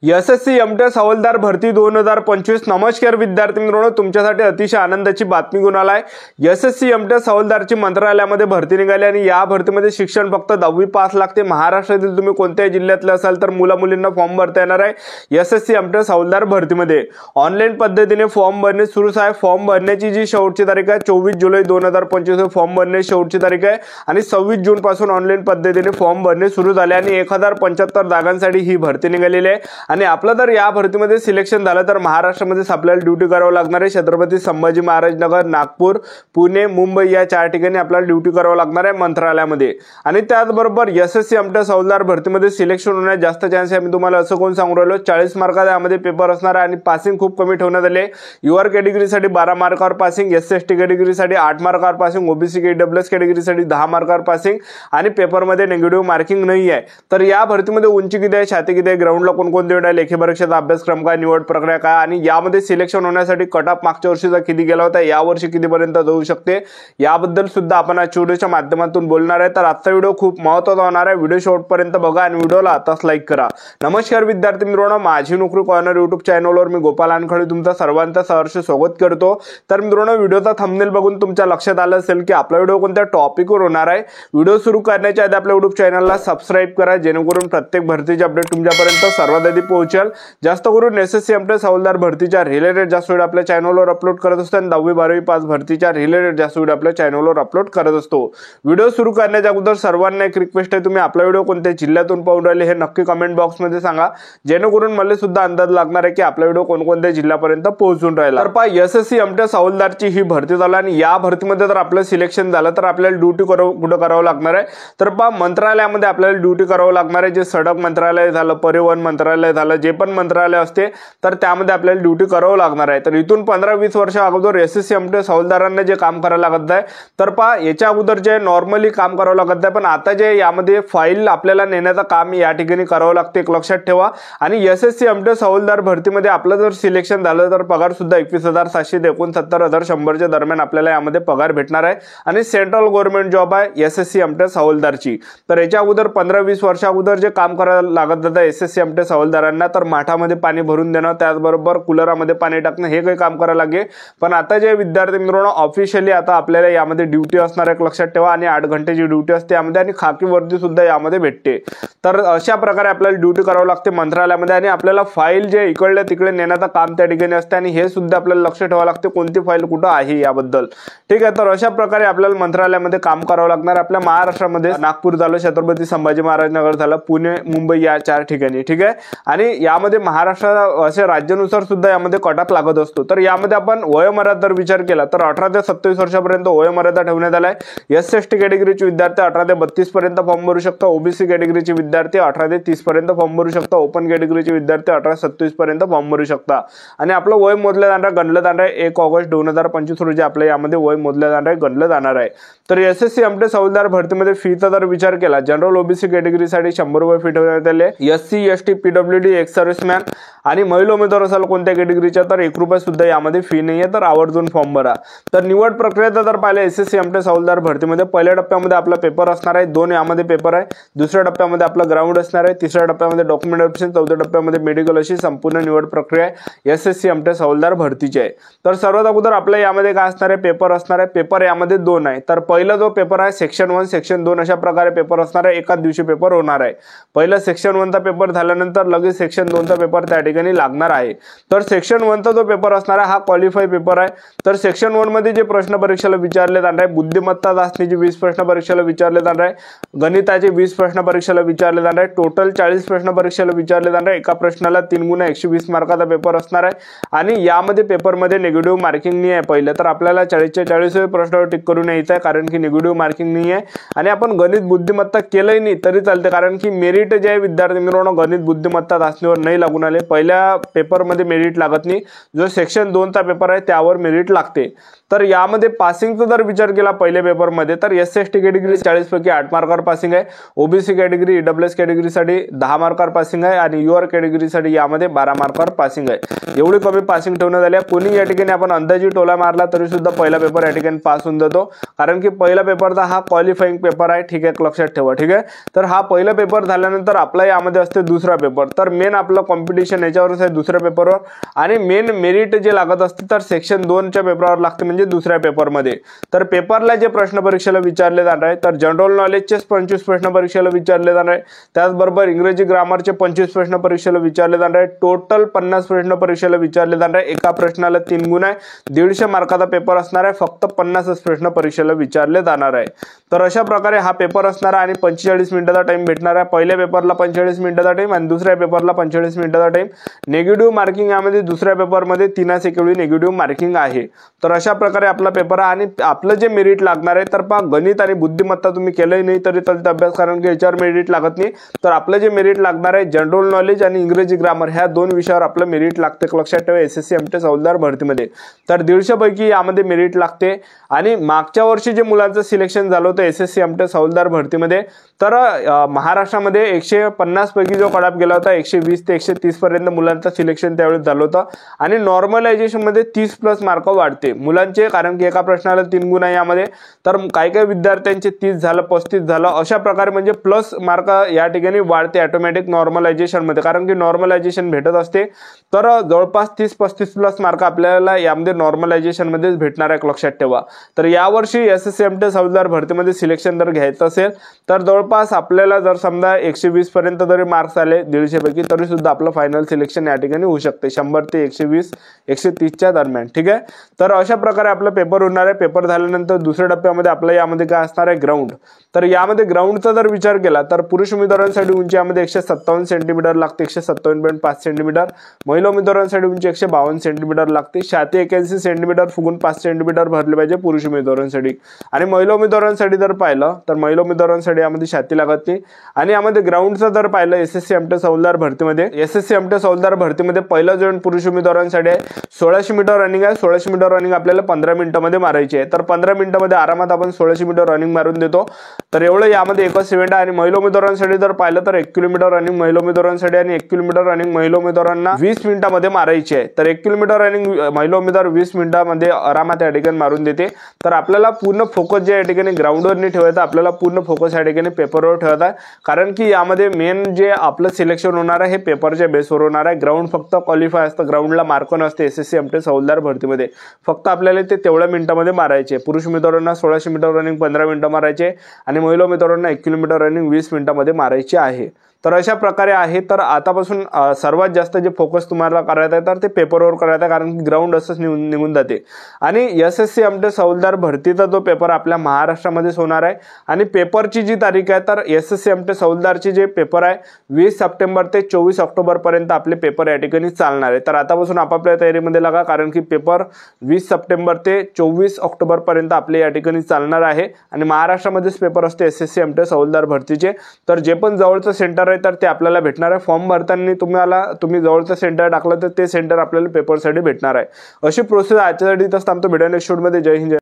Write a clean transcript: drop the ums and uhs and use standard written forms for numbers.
SSC एमटेस हवालदार भरती 2025। नमस्कार विद्यार्थी मित्रांनो, तुमच्यासाठी अतिशय आनंदाची बातमी घेऊन आलाय। एसएससी एमटेस हवालदारची मंत्रालयामध्ये भरती निघाली आणि या भरतीमध्ये शिक्षण फक्त 10वी पास लागते। महाराष्ट्रातील तुम्ही कोणत्याही जिल्ह्यातले असाल तर मुला मुलींना फॉर्म भरता येणार आहे। एसएससी एमटेस हवालदार भरतीमध्ये ऑनलाईन पद्धतीने फॉर्म भरणे सुरू आहे। फॉर्म भरण्याची जी शेवटची तारीख आहे 24 जुलै 2025 फॉर्म भरण्याची शेवटची तारीख आहे आणि 26 जून पासून ऑनलाईन पद्धतीने फॉर्म भरणे सुरू झाले आणि 1075 जागांसाठी ही भरती निघालेली आहे। आणि आपलं जर या भरतीमध्ये सिलेक्शन झालं तर महाराष्ट्रामध्ये आपल्याला ड्युटी करावं लागणार आहे। छत्रपती संभाजी महाराज नगर, नागपूर, पुणे, मुंबई या 4 ठिकाणी आपल्याला ड्युटी करावं लागणार आहे मंत्रालयामध्ये। आणि त्याचबरोबर एसएससी एमटेस हवालदार भरतीमध्ये सिलेक्शन होण्यास जास्त चान्स आहे। मी तुम्हाला असं कोण सांगू राहिलो, 40 मार्काचा यामध्ये पेपर असणार आहे आणि पासिंग खूप कमी ठेवण्यात आले। युआर कॅटेगरीसाठी 12 मार्कावर पासिंग, एससी कॅटेगरीसाठी 8 मार्कावर पासिंग, ओबीसी ईडब्ल्यूएस कॅटेगरीसाठी 10 मार्कावर पासिंग आणि पेपरमध्ये निगेटिव्ह मार्किंग नाही आहे। तर या भरतीमध्ये उंची किती आहे, छाती किती आहे, ग्राउंडला कोणकोणते वेळ, लेखी परीक्षेचा अभ्यासक्रम काय, निवड प्रक्रिया काय आणि यामध्ये सिलेक्शन होण्यासाठी कट ऑफ मागच्या वर्षीचा किती गेला होता, या वर्षी कितीपर्यंत जाऊ शकते, याबद्दल सुद्धा आपण आज व्हिडिओच्या माध्यमातून बोलणार आहे। तर आजचा व्हिडिओ खूप महत्त्वाचा होणार आहे। व्हिडिओ शेवटपर्यंत बघा आणि व्हिडिओला आताच लाईक करा। नमस्कार विद्यार्थी मित्रांनो, माझी नोकरी कॉर्नर युट्यूब चॅनलवर मी गोपाल अनखळे तुमचं सर्वांचं सहर्ष स्वागत करतो। तर मित्रांनो, व्हिडिओचा थंबनेल बघून तुमच्या लक्षात आलं असेल की आपला व्हिडिओ कोणत्या टॉपिकवर होणार आहे। व्हिडिओ सुरू करण्याच्या आधी आपल्या युट्यूब चॅनलला सबस्क्राइब करा, जेणेकरून प्रत्येक भरतीचे अपडेट तुमच्यापर्यंत सर्वात आधी पोहोचेल। जास्त करून एसएससी एमटेस हवालदार भरतीच्या रिलेटेड जास्त व्हिडिओ आपल्या चॅनलवर अपलोड करत असतो आणि 10वी 12वी पास भरतीच्या रिलेटेड जास्त व्हिडिओ आपल्या चॅनलवर अपलोड करत असतो। व्हिडिओ सुरू करण्याच्या अगोदर सर्वांना एक रिक्वेस्ट आहे, तुम्ही आपला व्हिडिओ कोणत्या जिल्ह्यातून पाहून राहिले हे नक्की कमेंट बॉक्समध्ये सांगा, जेणेकरून मला सुद्धा अंदाज लागणार आहे की आपला व्हिडिओ कोणकोणत्या जिल्ह्यापर्यंत पोहोचून राहिला। तर पहा, एसएससी एमटेस हवालदारची ही भरती झाली आणि या भरतीमध्ये जर आपलं सिलेक्शन झालं तर आपल्याला ड्युटी कुठं करावं लागणार आहे। तर पहा, मंत्रालयामध्ये आपल्याला ड्युटी करावं लागणार आहे। जे सडक मंत्रालय झालं, परिवहन मंत्रालय झालं, जे पण मंत्रालय असते तर त्यामध्ये आपल्याला ड्युटी करावं लागणार आहे। तर इथून 15-20 वर्ष अगोदर एसएससी एमटेस हवालदारांना जे काम करायला लागत आहे, तर पहा याच्या अगोदर जे नॉर्मली काम करावं लागत आहे, पण आता जे यामध्ये फाईल आपल्याला नेण्याचं काम या ठिकाणी करावं लागते, एक लक्षात ठेवा। आणि एसएससी एमटेस हवालदार भरतीमध्ये आपलं जर सिलेक्शन झालं तर पगार सुद्धा 21,700 ते 69,100च्या दरम्यान आपल्याला यामध्ये पगार भेटणार आहे आणि सेंट्रल गव्हर्नमेंट जॉब आहे एसएससी एमटेस हवालदारची। तर याच्या अगोदर 15-20 वर्ष अगोदर जे काम करायला लागत होतं एसएससी एमटेस हवालदारांना, तर माठामध्ये पाणी भरून देणं, त्याचबरोबर कुलरामध्ये पाणी टाकणं, हे काही काम करायला लागे। पण आता जे विद्यार्थी मित्रांनो ऑफिशियली आता आपल्याला यामध्ये ड्युटी असणार आहे, लक्षात ठेवा। आणि 8 घंटेची ड्युटी असते यामध्ये आणि खाकी वर्दी सुद्धा यामध्ये भेटते। तर अशा प्रकारे आपल्याला ड्युटी करावं लागते मंत्रालयामध्ये आणि आपल्याला फाईल जे इकडल्या तिकडे नेण्याचं काम त्या ठिकाणी असते आणि हे सुद्धा आपल्याला लक्ष ठेवावं लागते कोणती फाईल कुठं आहे याबद्दल, ठीक आहे। तर अशा प्रकारे आपल्याला मंत्रालयामध्ये काम करावं लागणार आपल्या महाराष्ट्रामध्ये। नागपूर झालं, छत्रपती संभाजी महाराज नगर झालं, पुणे, मुंबई या 4 ठिकाणी, ठीक आहे। आणि यामध्ये महाराष्ट्र असे राज्यानुसार सुद्धा यामध्ये कट ऑफ लागत असतो। तर यामध्ये आपण वयोमर्यादा जर विचार केला तर 18 ते 27 वर्षापर्यंत वयोमर्यादा ठेवण्यात आलाय। एससी कॅटेगरीचे विद्यार्थी 18 ते 32 पर्यंत फॉर्म भरू शकता, ओबीसी कॅटेगरीचे विद्यार्थी 18 ते 30 पर्यंत फॉर्म भरू शकता, ओपन कॅटेगरीचे विद्यार्थी 18 ते 27 पर्यंत फॉर्म भरू शकता। आणि आपलं वय मोजलं जाणार, गणलं जाणार आहे 1 ऑगस्ट 2025 रोजी आपल्या यामध्ये वय मोजलं जाणार आहे, गणलं जाणार आहे। तर एसएससी एमटेस हवालदार भरतीमध्ये फीचा जर विचार केला, जनरल ओबीसी कॅटेगरीसाठी 100 रुपये फी ठेवण्यात आले, SC ST PWD ex serviceman आणि महिला उमेदवार असाल कोणत्या कॅटेगरीच्या तर 1 रुपया सुद्धा यामध्ये फी नाही आहे, तर आवर्जून फॉर्म भरा। तर निवड प्रक्रियेचा जर पाहिलं एसएससी एमटेस हवालदार भरतीमध्ये पहिल्या टप्प्यामध्ये आपला पेपर असणार आहे, 2 यामध्ये पेपर आहे, दुसऱ्या टप्प्यामध्ये आपलं ग्राउंड असणार आहे, तिसऱ्या टप्प्यामध्ये डॉक्युमेंट व्हेरिफिकेशन, चौथ्या टप्प्यामध्ये मेडिकल, अशी संपूर्ण निवड प्रक्रिया एसएससी एमटेस हवालदार भरतीची आहे। तर सर्वात अगोदर आपल्या यामध्ये काय असणार आहे, पेपर असणार आहे। पेपर यामध्ये 2 आहे। तर पहिला जो पेपर आहे सेक्शन 1, सेक्शन 2 अशा प्रकारे पेपर असणार आहे, एकाच दिवशी पेपर होणार आहे। पहिला सेक्शन 1चा पेपर झाल्यानंतर लगेच सेक्शन 2चा पेपर त्या ठिकाणी लागणार आहे। तर सेक्शन 1चा जो पेपर असणार आहे हा क्वालिफाय पेपर आहे। तर सेक्शन 1 मध्ये जे प्रश्न परीक्षेला विचारले जाणार आहे, बुद्धिमत्ता चाचणीचे 20 प्रश्न परीक्षेला विचारले जाणार आहे, गणिताचे 20 प्रश्न परीक्षेला विचारले जाणार आहे, टोटल 40 प्रश्न परीक्षेला विचारले जाणार आहे। एका प्रश्नाला 3 गुणा 120 मार्काचा पेपर असणार आहे आणि यामध्ये पेपरमध्ये निगेटिव्ह मार्किंग नाही आहे। पहिलं तर आपल्याला 40च्या 40 प्रश्नावर टिक करून यायचं आहे, कारण की निगेटिव्ह मार्किंग नाही आहे। आणि आपण गणित बुद्धिमत्ता केलंही नाही तरी चालते, कारण की मेरिट जे आहे विद्यार्थी मित्रांनो गणित बुद्धिमत्ता चाचणीवर नाही लागून आले, पहिल्या पेपरमध्ये मेरिट लागत नाही, जो सेक्शन 2चा पेपर आहे त्यावर मेरिट लागते। तर यामध्ये पासिंगचा जर विचार केला पहिल्या पेपरमध्ये तर एससी एसटी कॅटेगरी 40 पैकी 8 मार्कावर पासिंग आहे, ओबीसी कॅटेगरी ईडब्ल्यूएस कॅटेगरीसाठी 10 मार्कावर पासिंग आहे आणि युआर कॅटेगरीसाठी यामध्ये 12 मार्कावर पासिंग आहे। एवढी कमी पासिंग ठेवण्यात आली आहे। कोणी या ठिकाणी आपण अंदाजी टोला मारला तरी सुद्धा पहिला पेपर या ठिकाणी पास होऊन जातो, कारण की पहिला पेपरचा हा क्वालिफाइंग पेपर आहे, ठीक आहे, लक्षात ठेवा, ठीक आहे। तर हा पहिला पेपर झाल्यानंतर आपला यामध्ये असते दुसरा पेपर। तर तर मेन आपलं कॉम्पिटिशन याच्यावरच आहे दुसऱ्या पेपरवर, आणि मेन मेरिट जे लागत असते तर सेक्शन 2च्या पेपरवर लागते, म्हणजे दुसऱ्या पेपरमध्ये. तर पेपरला जे प्रश्न परीक्षेला विचारले जाणार आहे तर जनरल नॉलेजचेच 25 प्रश्न परीक्षेला विचारले जाणार आहे. त्याचबरोबर इंग्रजी ग्रामरचे 25 प्रश्न परीक्षेला विचारले जाणार आहे. टोटल 50 प्रश्न परीक्षेला विचारले जाणार आहे. एका प्रश्नाला 3 गुण आहे. 150 मार्काचा पेपर असणार आहे. फक्त 50च प्रश्न परीक्षेला विचारले जाणार आहे. तर अशा प्रकारे हा पेपर असणार आहे आणि 45 मिनिटाचा टाइम भेटणार आहे. पहिल्या पेपरला 45 मिनिटाचा टाइम आणि दुसऱ्या पेपरला 45 मिनिटाचा टाइम. निगेटिव्ह मार्किंग यामध्ये दुसऱ्या पेपरमध्ये 3 एकेवेळी निगेटिव्ह मार्किंग आहे. तर अशा प्रकारे आपला पेपर आहे आणि आपलं जे मेरिट लागणार आहे तर पहा, गणित आणि बुद्धिमत्ता तुम्ही केलंही नाही तरी चालतं अभ्यास, कारण की याच्यावर मेरिट लागत नाही. तर आपलं जे मेरिट लागणार आहे जनरल नॉलेज आणि इंग्रजी ग्रामर ह्या 2 विषयावर आपलं मेरिट लागते. लक्षात ठेवा एसएससी एमटेक हवालदार भरतीमध्ये. तर 150 पैकी यामध्ये मेरिट लागते. आणि मागच्या वर्षी जे मुलांचं सिलेक्शन झालं होतं एसएससी एमटेक हवालदार भरतीमध्ये, तर महाराष्ट्रामध्ये 150 पैकी जो कट ऑफ गेला होता 120 ते 130 पर्यंत मुलांचं सिलेक्शन त्यावेळेस झालं होतं. आणि नॉर्मलायझेशन मध्ये 30+ मार्क वाढते मुलांचे, कारण की एका प्रश्नाला 3 गुण आहे यामध्ये. तर काही काही विद्यार्थ्यांचे 30 झालं, 35 झालं, अशा प्रकारे म्हणजे प्लस मार्क या ठिकाणी वाढते ऑटोमॅटिक नॉर्मलायझेशन मध्ये, कारण की नॉर्मलायझेशन भेटत असते. तर जवळपास 30-35+ मार्क आपल्याला यामध्ये नॉर्मलायझेशन मध्ये भेटणार आहे. लक्षात ठेवा. तर यावर्षी एसएससी एमटेक हवालदार भरतीमध्ये सिलेक्शन जर घ्यायचं असेल तर जवळपास आपल्याला जर समजा 120 पर्यंत जरी मार्क्स आले 150 पैकी तरी सुद्धा आपलं फायनल सिलेक्शन या ठिकाणी होऊ शकते 100 ते 120 130च्या दरम्यान. ठीक आहे. तर अशा प्रकारे आपला पेपर होणार आहे. पेपर झाल्यानंतर दुसऱ्या टप्प्यामध्ये आपल्या यामध्ये काय असणार आहे ग्राउंड. तर यामध्ये ग्राउंडचा जर विचार केला तर पुरुष उमेदवारांसाठी उंची यामध्ये 157 सेंटीमीटर लागते, 157.5 सेंटीमीटर. महिला उमेदवारांसाठी उंची 152 सेंटीमीटर लागते. छाती 81 सेंटीमीटर फुगून 5 सेंटीमीटर भरले पाहिजे पुरुष उमेदवारांसाठी. आणि महिला उमेदवारांसाठी जर पाहिलं तर महिला उमेदवारांसाठी यामध्ये छाती लागत नाही. आणि यामध्ये ग्राउंडचा जर पाहिलं एसएससी एमटेक हवालदार भरतीमध्ये पहिला जॉईंट पुरुष उमेदवारांसाठी आहे 1600 मीटर रनिंग आहे. 1600 मीटर रनिंग आपल्याला 15 मिनिटांमध्ये मारायची आहे. तर 15 मिनिटांमध्ये आरामात आपण 1600 मीटर रनिंग मारून देतो. तर एवढं यामध्ये एकच इव्हेंट आहे. आणि महिला उमेदवारांसाठी जर पाहिलं तर 1 किलोमीटर रनिंग महिला उमेदवारांसाठी आणि 1 किलोमीटर रनिंग महिला उमेदवारांना 20 मिनिटांमध्ये मारायची आहे. तर 1 किलोमीटर रनिंग महिला उमेदवार 20 मिनिटांमध्ये आरामात या ठिकाणी मारून देते. तर आपल्याला पूर्ण फोकस जे या ठिकाणी ग्राउंडवर नाही ठेवायचा, आपल्याला पूर्ण फोकस या ठिकाणी पेपरवर ठेवायचा आहे. कारण की यामध्ये मेन जे आपलं सिलेक्शन होणार आहे हे पेपरच्या बेसवर होणार आहे. ग्राउंड फक्त क्वालिफाय असतं, ग्राउंडला मार्क नसते एसएससी एमटेक हवालदार भरतीमध्ये. फक्त आपल्याला ते तेवढ्या मिनिटांमध्ये मारायचे. पुरुष उमेदवारांना 1600 मीटर रनिंग 15 मिनिटं मारायचे आणि महिला उमेदवारांना 1 किलोमीटर रनिंग 20 मिनिटांमध्ये मारायची आहे. तर अशा प्रकारे आहे. तर आतापासून सर्वात जास्त जे फोकस तुम्हाला करायचं आहे तर ते पेपरवर करायचं आहे, कारण की ग्राउंड असंच निघून जाते. आणि एसएससी एमटेक हवालदार भरतीचा जो पेपर आपल्या महाराष्ट्रामध्येच होणार आहे. आणि पेपरची जी तारीख आहे तर एसएससी एमटेक हवालदारची जे पेपर आहे 20 सप्टेंबर ते 24 ऑक्टोबर पर्यंत आपले पेपर या ठिकाणी चालणार आहे. तर आतापासून आपापल्या तयारीमध्ये लागा, कारण की पेपर 20 सप्टेंबर ते 24 ऑक्टोबर पर्यंत आपले या ठिकाणी चालणार आहे. आणि महाराष्ट्रामध्येच पेपर असते एसएससी एमटेक हवालदार भरतीचे. तर जे पण जवळचं सेंटर तर ते आपल्याला भेटणार आहे. फॉर्म भरताना तुम्ही जवळचं सेंटर टाकलं तर ते सेंटर आपल्याला पेपरसाठी भेटणार आहे. अशी प्रोसेस आजच्यासाठी इथंच थांबतो. भेटूया नेक्स्ट शूटमध्ये. जय हिंद.